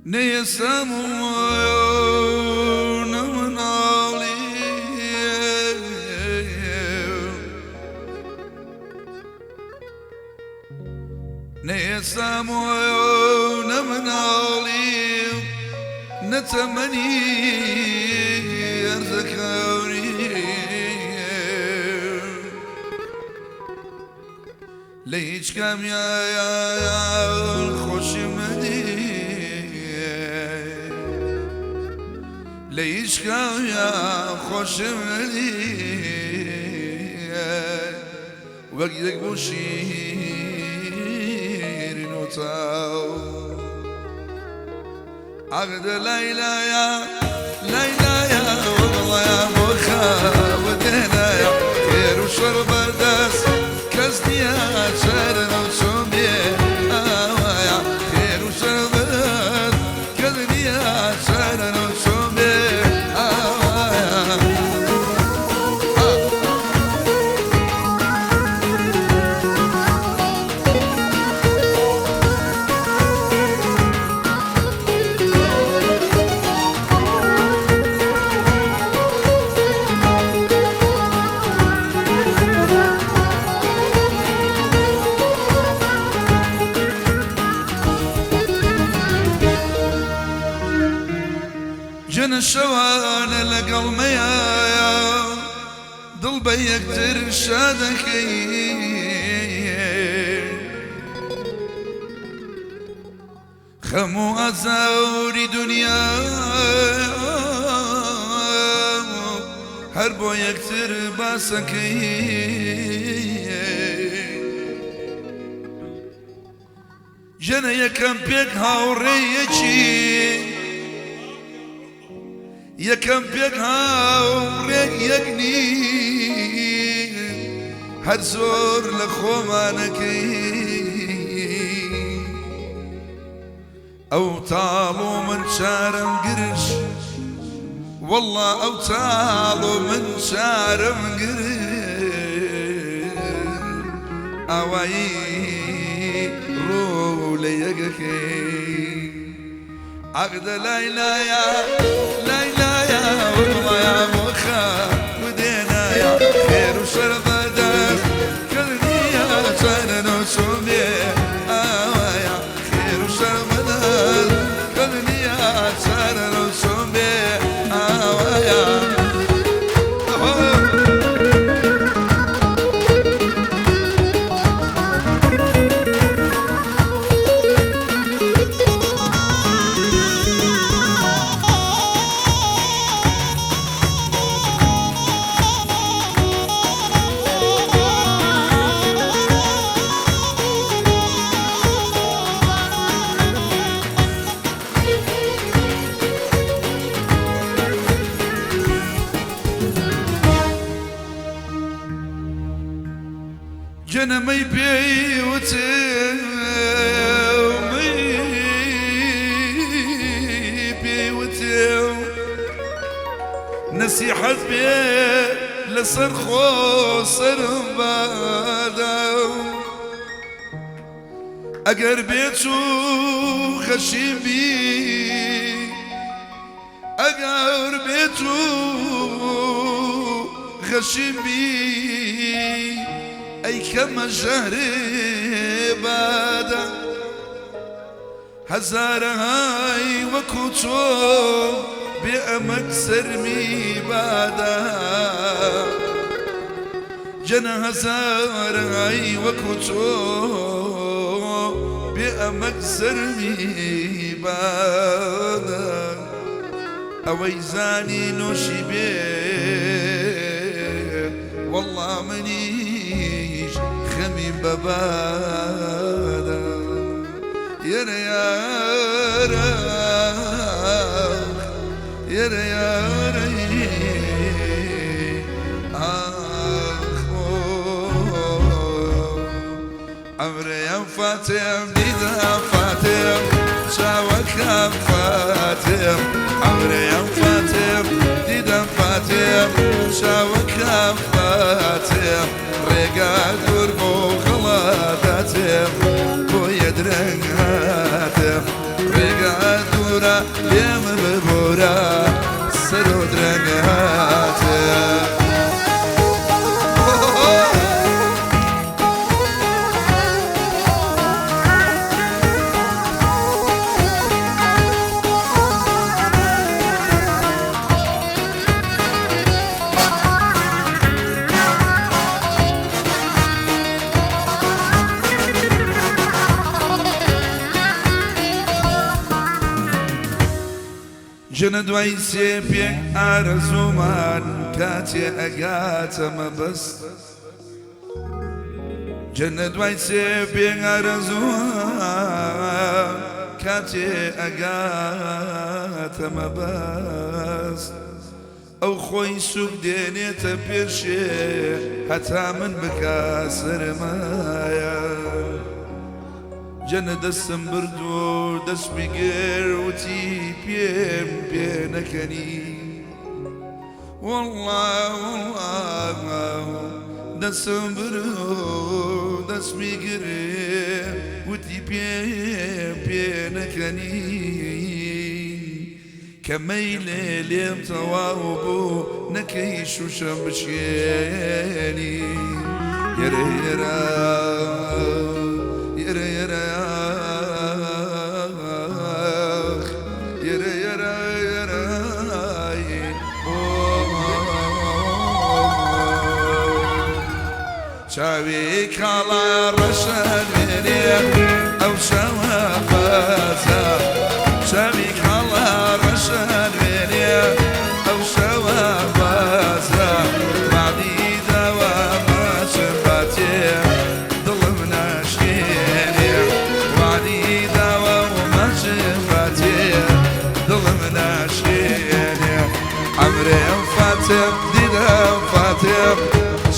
نيسامون من علي نيسامون من علي نتمني ارزكوني ليش كم يا خوش مني ليش كم يا خوش مني وقتك بشير نوتاو عقد ليلى يا والله يا مخا ودينا يا خير وشرب الدس كزديات شارنا وشوميه يا خير وشرب الدس كزديات شارنا وشوميه جن الشوانة لقلميا ضل بيك ترشادك خمو أزاوري دنيا هربو يكتر باسك جن يكم بيك هاوريكي يكم بيك هاوريكني هرزور لخومانك أو طالو من شارم قرش والله أو طالو من شارم قرش أواي رولي يقكي عقد ليلى يا والله يا مخا ودينا يا خير وشرب داس كلني يا شارنا وشوميه يا خير وشرب داس كلني يا شارنا وشوميه يا جنا مي بيوتو نصيحة بي لصرخو صربادو أقر بيتو خشيم بي أقر بيتو خشيم بي أي كم جهري بادا هزار هاي وكوتو بأمك سرمي بادا جنا هزار هاي وكوتو بأمك سرمي بادا أويزاني نوشي بيه والله منيش خمي ببادا يا عمري يا فاتم ديدا فاتم شاوك يا فاتم عمري يا فاتم ديدا فاتم شاوك يا فاتم رقاد وربو خلاتاتم بو يدرن هاتم رقاد ور جنە دوای سێپێک ئارەزوومان کاتێ ئەگاتە مەبەست جنە دوای سێپێک ئارەزوومان کاتێ ئەگاتە مەبەست ئەو خۆی سوک دێنێتە پێشێ هەتا من بکا سەرمایە جنە دەستم بردو دەست بگێر وتی پێم پێ نەکەنی والله دەستم بردو دەست بگێرێ وتی پێم پێ نەکەنی کە مەیلێ لێم تەواو بوو نەکەی شوشەم بشێنی یێرە یێرە یێرە یێرە یێرە یێرە یێرە چاوی کاڵا ڕەشە وێنێ ئەو شەوە بەزە چاوی کاڵا ڕەشە وێنێ ئەو شەوە بەزە ماڵی داوە ماچە باتێ دڵم ناشێنێ وعدی داوە و ماچە باتێ دڵم ناشێنێ عەمرێم فاتێم دیدەم فاتێم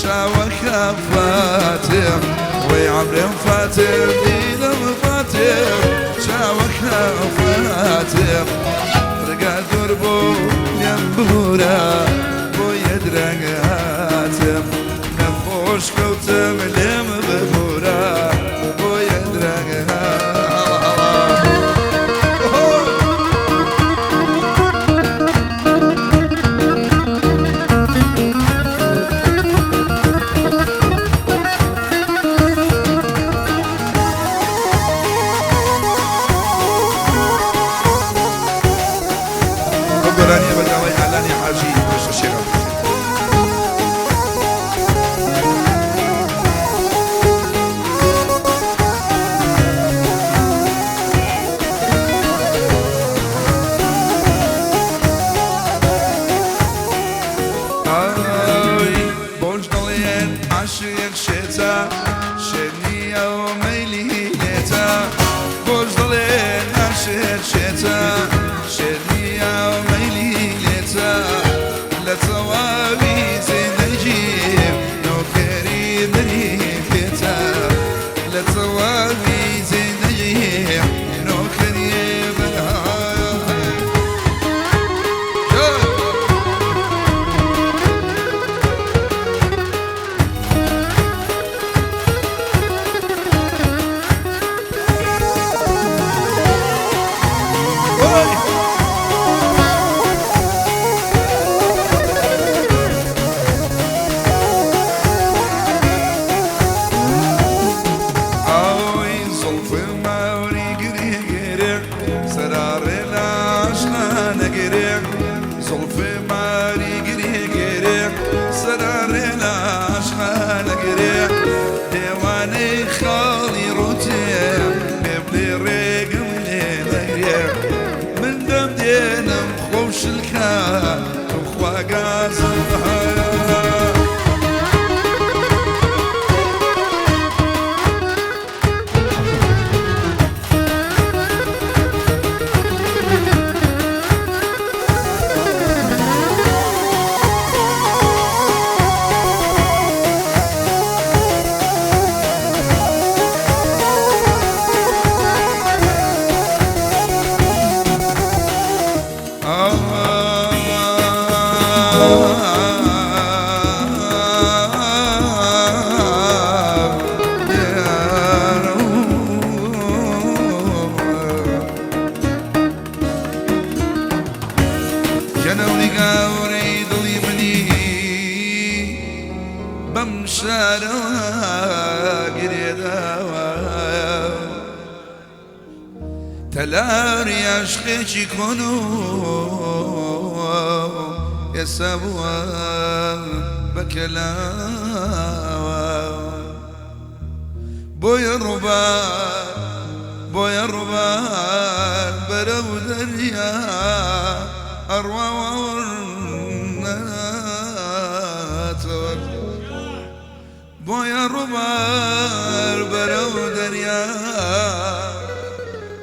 شاوەکەم فاتێم وەی عەمرێم فاتێم دیدەم فاتێم شاوەکەم فاتێم ڕگا دوور بوو لێم ببوورە بۆ یەدرەنگ هاتێم نەخۆش کەوتم لێم ببوورە بۆ یەدرەنگ گۆرانیە بەداوای ئالانی حاجی بەشە شێرە بۆش دڵێن عاشق شێتە شێرنیە و مەیلی لێتە بۆش دڵێن عاشق شێتە شێرنیە و مەیلی لێتە لە تەواوی زێنەجیم نۆکەری بری پێتە لە تەواوی زێنەجیم نۆکەری زلفي ماري قريقري سرارنا عشقانا قريق ديواني خالي روتي بيبلي ريقم لينا قريق من دم دينا مخوش الكا وخوا قازمها تلاري عشقي كونو يا سبوا بكلا بويا الربان برو دريا أروى ورنات بويا ربار برو دريا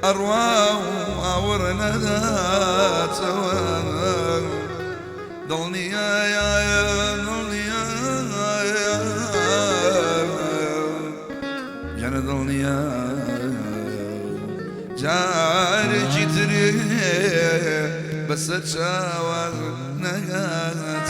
أروى ورنات ضلني يا ضلني يا جانا ضلني يا جاري جتري بس تشاور نجات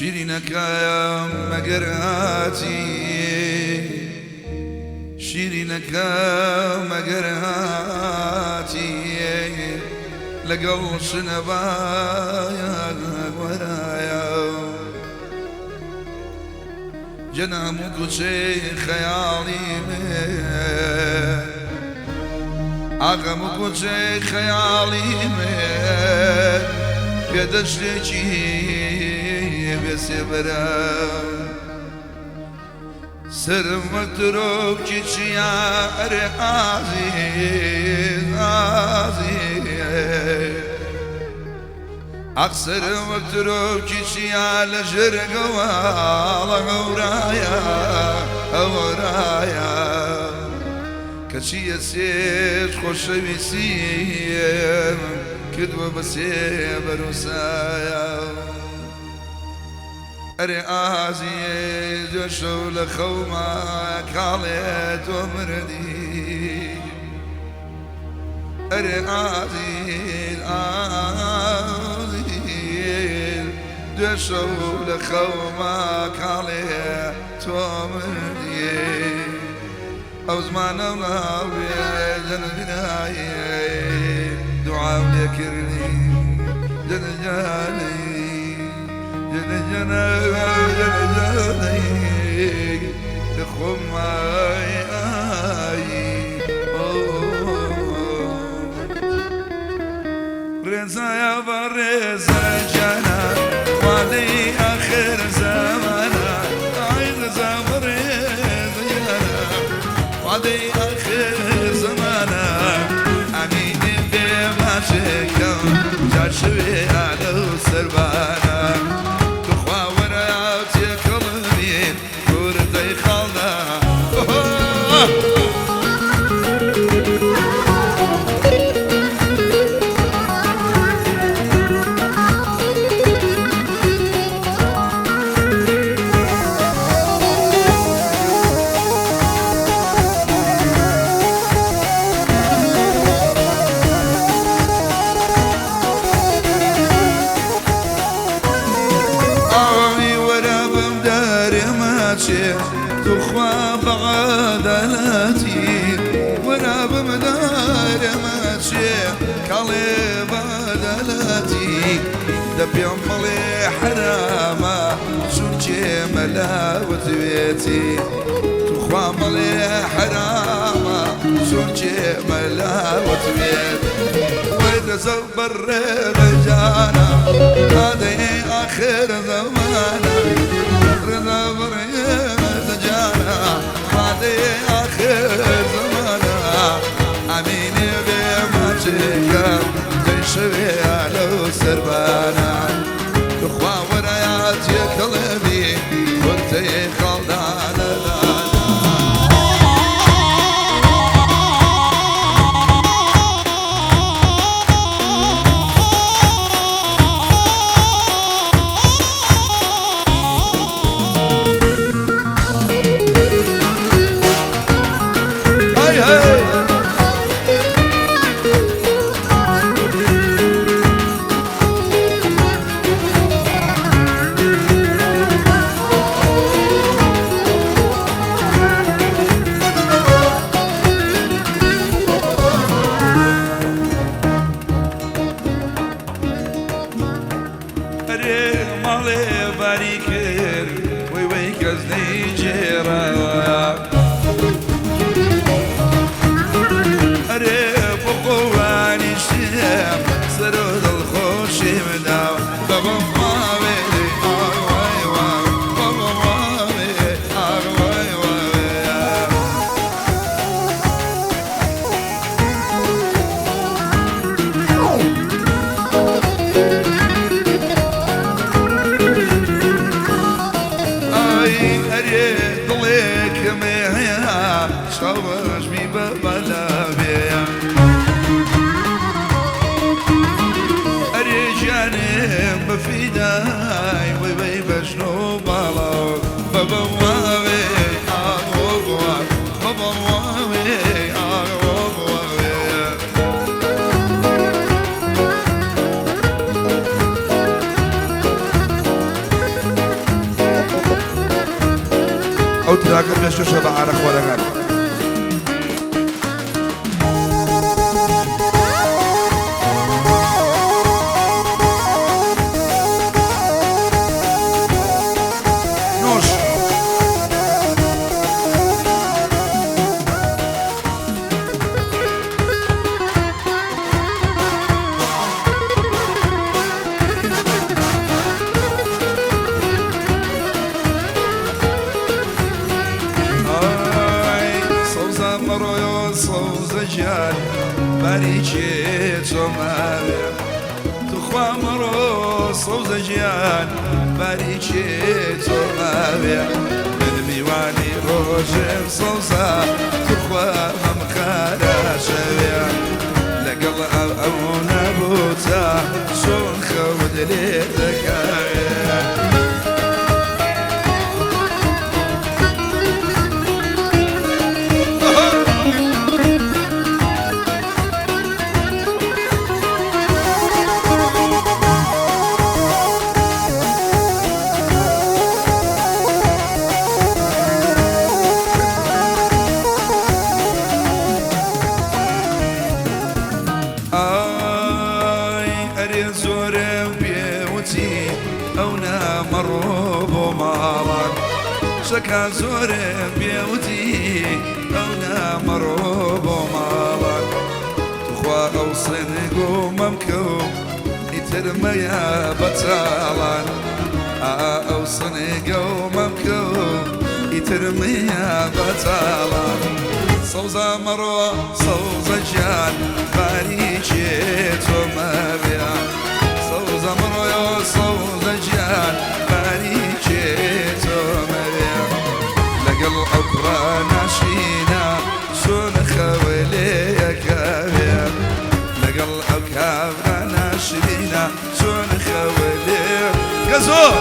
شيرينك يا مقراتي شيرينك يا مقراتي لقل شنبايا ورايا جنامك شي خيالي من عقمك شي خيالي من بيدشتي بسبرا سرم متروك تشيا عزيز عزيز أقصر متروك تشيا لجرق ورايا ورايا كشي يسير خوش بيسير كدوة بسيبر وسايا أري عزيز وشول خوما كاليت ومردي أري عزيز عزيز وشول خوما كاليت ومردي أو زمان الله بيجن بناي دعاء يكرني جن جاني جنا لخماي رزا يا برزا جنا وادي آخر زمانا رزا برزا جنا وادي آخر زمانا أمين بما شكم جاشوي على سربانا تخوى بعدلاتي وانا بمدار ماشي كالي بدلاتي دبي امالي حرامة شنجي ملاوت بيتي تخوى مالي حرامة شنجي ملاوت بيتي واذا زبر رجانا هذا اخر زمانا رضا بريد جانا هذه آخر زمانا أمين بما شكم تنشوي على سربانا تخوى ورايات يا قلبي وانت خلدانا أري مالي باريكر وي كزني جيرا أري بقواني شيم سرود الخوش مداو بابا مامي أغوي واي بابا مامي أغوي واي أي أري ضليك ميها شوش بي ببلا بيا أري جانب بفيداي ويبي بشنو بالاو بابا وامي أغوغوار بابا وامي أغوغوار أو تراكم بشو شبع على خوالغان نوش صوزة مرويو صوزة جان باريجي تومابي تخوى مرو صوزة جان باريجي تومابي من ميواني روجم صوزة تخوى ممخارا شبيا لقل أو نبوتا شون خود لي ذكايا أري زورم بيوتي أو نمرب ومالك شكا زورم بيوتي أو نمرب ومالك تخوى أو صنقو ممكو يترمي يا بطالا أو صنقو ممكو يترمي يا بطالا صوزة مروة صوزة جان باريجيت ومابيا صوزة مروة صوزة جان باريجيت ومابيا لقل أبرا ناشينا شون خوالي يا كابيا لقل أبرا ناشينا شون خوالي كزور